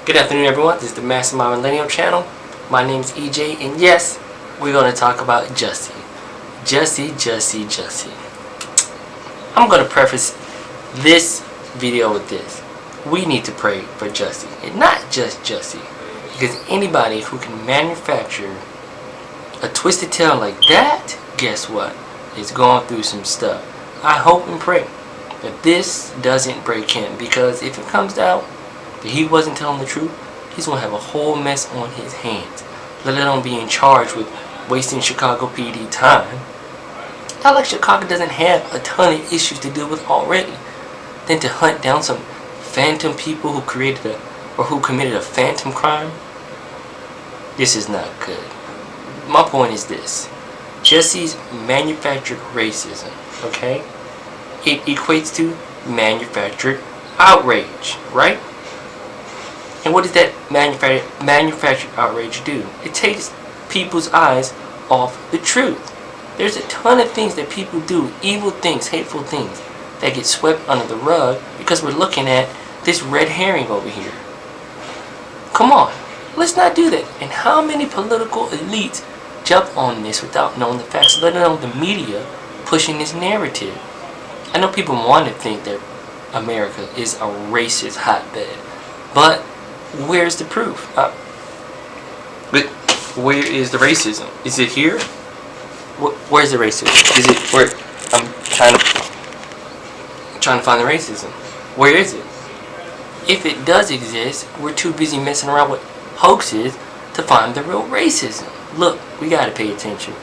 Good afternoon, everyone. This is the Mastermind Millennial channel. My name is EJ, and yes, we're going to talk about Jussie. Jussie. I'm going to preface this video with this. We need to pray for Jussie, and not just Jussie, because anybody who can manufacture a twisted tale like that, guess what? Is going through some stuff. I hope and pray that this doesn't break him, because if it comes out that he wasn't telling the truth, he's going to have a whole mess on his hands, let alone being charged with wasting Chicago PD time. Not like Chicago doesn't have a ton of issues to deal with already, then to hunt down some phantom people who committed a phantom crime. This is not good. My point is this: Jussie's manufactured racism, okay? It equates to manufactured outrage, right? And what does that manufactured outrage do? It takes people's eyes off the truth. There's a ton of things that people do, evil things, hateful things, that get swept under the rug because we're looking at this red herring over here. Come on, let's not do that. And how many political elites jump on this without knowing the facts, let alone the media pushing this narrative? I know people want to think that America is a racist hotbed, but where's the proof? But where is the racism? Is it here? Where's the racism? Is it where? I'm trying to find the racism. Where is it? If it does exist, we're too busy messing around with hoaxes to find the real racism. Look, we gotta pay attention.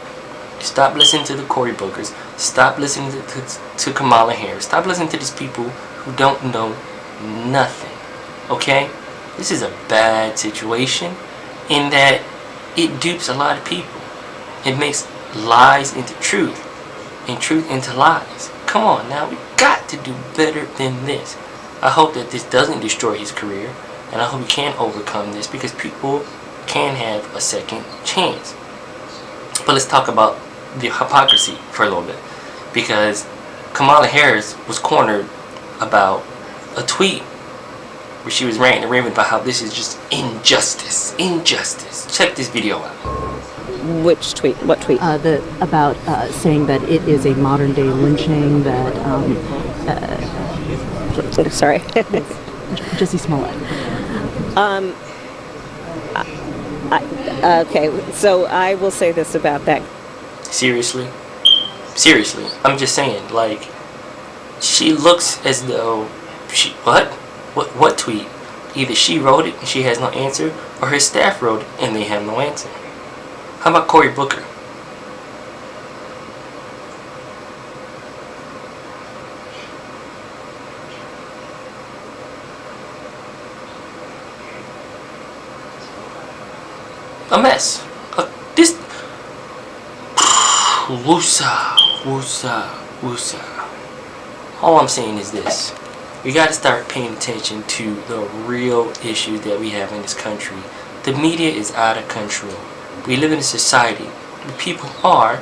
Stop listening to the Cory Bookers. Stop listening to Kamala Harris. Stop listening to these people who don't know nothing. Okay? This is a bad situation in that it dupes a lot of people. It makes lies into truth and truth into lies. Come on now, we got to do better than this. I hope that this doesn't destroy his career, and I hope he can overcome this, because people can have a second chance. But let's talk about the hypocrisy for a little bit, because Kamala Harris was cornered about a tweet where she was ranting and raving about how this is just injustice. Check this video out. Which tweet? What tweet? About saying that it is a modern day lynching, that sorry. Jussie Smollet. Okay, so I will say this about that. Seriously, I'm just saying, like, she looks as though she what tweet? Either she wrote it and she has no answer, or her staff wrote it and they have no answer. How about Cory Booker? A mess. This woosah. All I'm saying is this: we got to start paying attention to the real issues that we have in this country. The media is out of control. We live in a society where people are,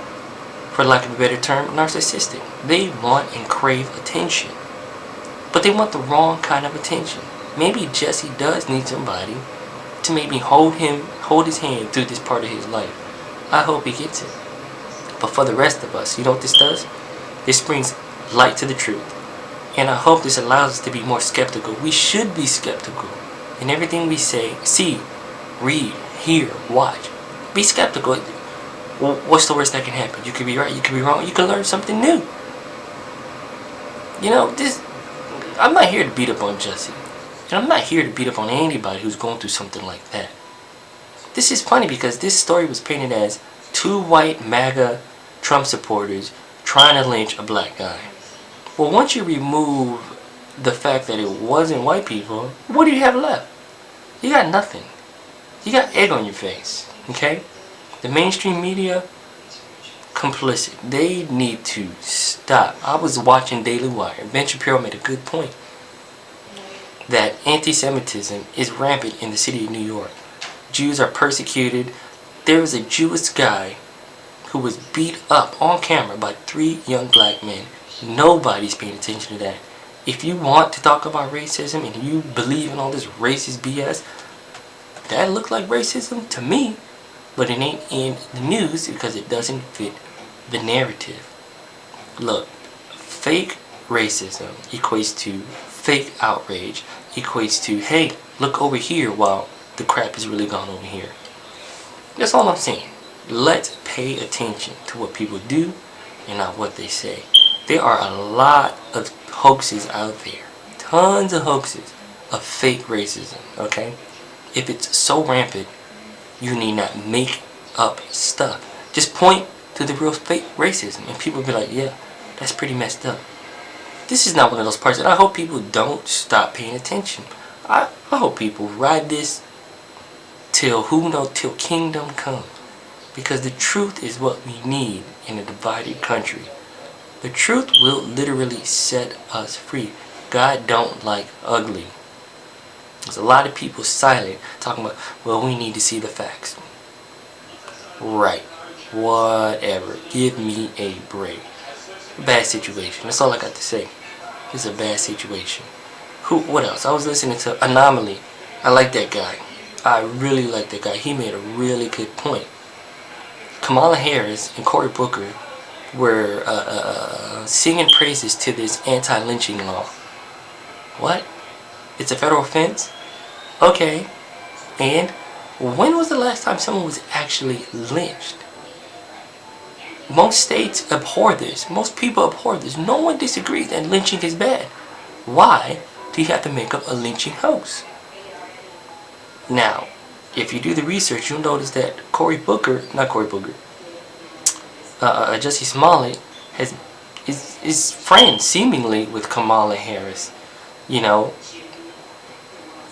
for lack of a better term, narcissistic. They want and crave attention, but they want the wrong kind of attention. Maybe Jussie does need somebody to maybe hold his hand through this part of his life. I hope he gets it. But for the rest of us, you know what this does? This brings light to the truth. And I hope this allows us to be more skeptical. We should be skeptical in everything we say, see, read, hear, watch. Be skeptical. Well, what's the worst that can happen? You could be right, you could be wrong, you could learn something new. You know, I'm not here to beat up on Jussie. And I'm not here to beat up on anybody who's going through something like that. This is funny because this story was painted as two white MAGA Trump supporters trying to lynch a black guy. Well, once you remove the fact that it wasn't white people, what do you have left? You got nothing. You got egg on your face, okay? The mainstream media, complicit. They need to stop. I was watching Daily Wire. Ben Shapiro made a good point that anti-Semitism is rampant in the city of New York. Jews are persecuted. There was a Jewish guy who was beat up on camera by 3 young black men. Nobody's paying attention to that. If you want to talk about racism and you believe in all this racist BS, that looked like racism to me, but it ain't in the news because it doesn't fit the narrative. Look, fake racism equates to fake outrage, equates to, hey, look over here while the crap is really gone over here. That's all I'm saying. Let's pay attention to what people do and not what they say. There are a lot of hoaxes out there. Tons of hoaxes of fake racism, okay? If it's so rampant, you need not make up stuff. Just point to the real fake racism and people will be like, yeah, that's pretty messed up. This is not one of those parts, and I hope people don't stop paying attention. I hope people ride this till till kingdom come. Because the truth is what we need in a divided country. The truth will literally set us free. God don't like ugly. There's a lot of people silent talking about, well, we need to see the facts. Right. Whatever. Give me a break. Bad situation. That's all I got to say. It's a bad situation. What else? I was listening to Anomaly. I like that guy. I really like that guy. He made a really good point. Kamala Harris and Cory Booker were singing praises to this anti-lynching law. What? It's a federal offense? Okay. And when was the last time someone was actually lynched? Most states abhor this. Most people abhor this. No one disagrees that lynching is bad. Why do you have to make up a lynching hoax? Now, if you do the research, you'll notice that Jussie Smollet is friends seemingly with Kamala Harris. You know,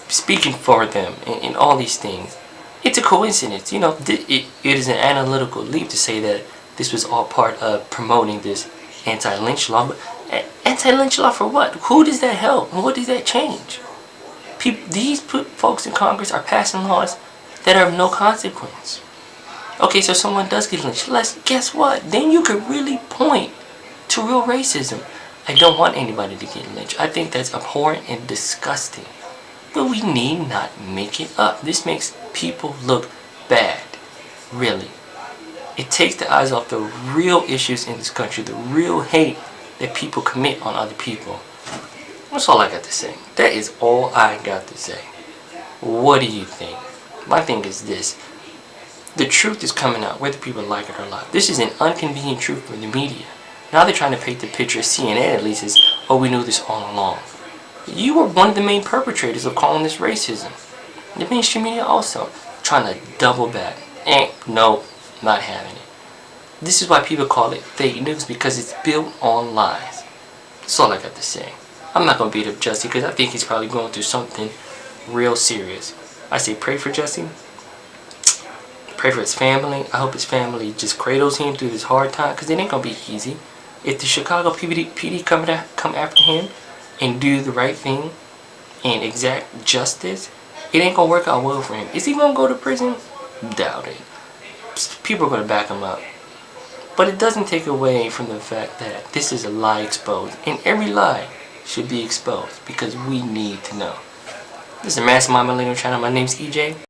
speaking for them and all these things. It's a coincidence. You know, it is an analytical leap to say that this was all part of promoting this anti-lynch law. But anti-lynch law for what? Who does that help? And what does that change? These folks in Congress are passing laws that are of no consequence. Okay, so someone does get lynched. Guess what? Then you could really point to real racism. I don't want anybody to get lynched. I think that's abhorrent and disgusting. But we need not make it up. This makes people look bad. Really. It takes the eyes off the real issues in this country, the real hate that people commit on other people. That's all I got to say. That is all I got to say. What do you think? My thing is this. The truth is coming out, whether people like it or not. This is an inconvenient truth for the media. Now they're trying to paint the picture, CNN at least, is, oh, we knew this all along. You were one of the main perpetrators of calling this racism. The mainstream media also trying to double back. No, not having it. This is why people call it fake news, because it's built on lies. That's all I got to say. I'm not going to beat up Jussie because I think he's probably going through something real serious. I say pray for Jussie. Pray for his family. I hope his family just cradles him through this hard time, because it ain't going to be easy. If the Chicago PD come after him and do the right thing and exact justice, it ain't going to work out well for him. Is he going to go to prison? Doubt it. People are going to back him up. But it doesn't take away from the fact that this is a lie exposed. And every lie should be exposed because we need to know. This is the Mastermind Millennial Channel. My name's EJ.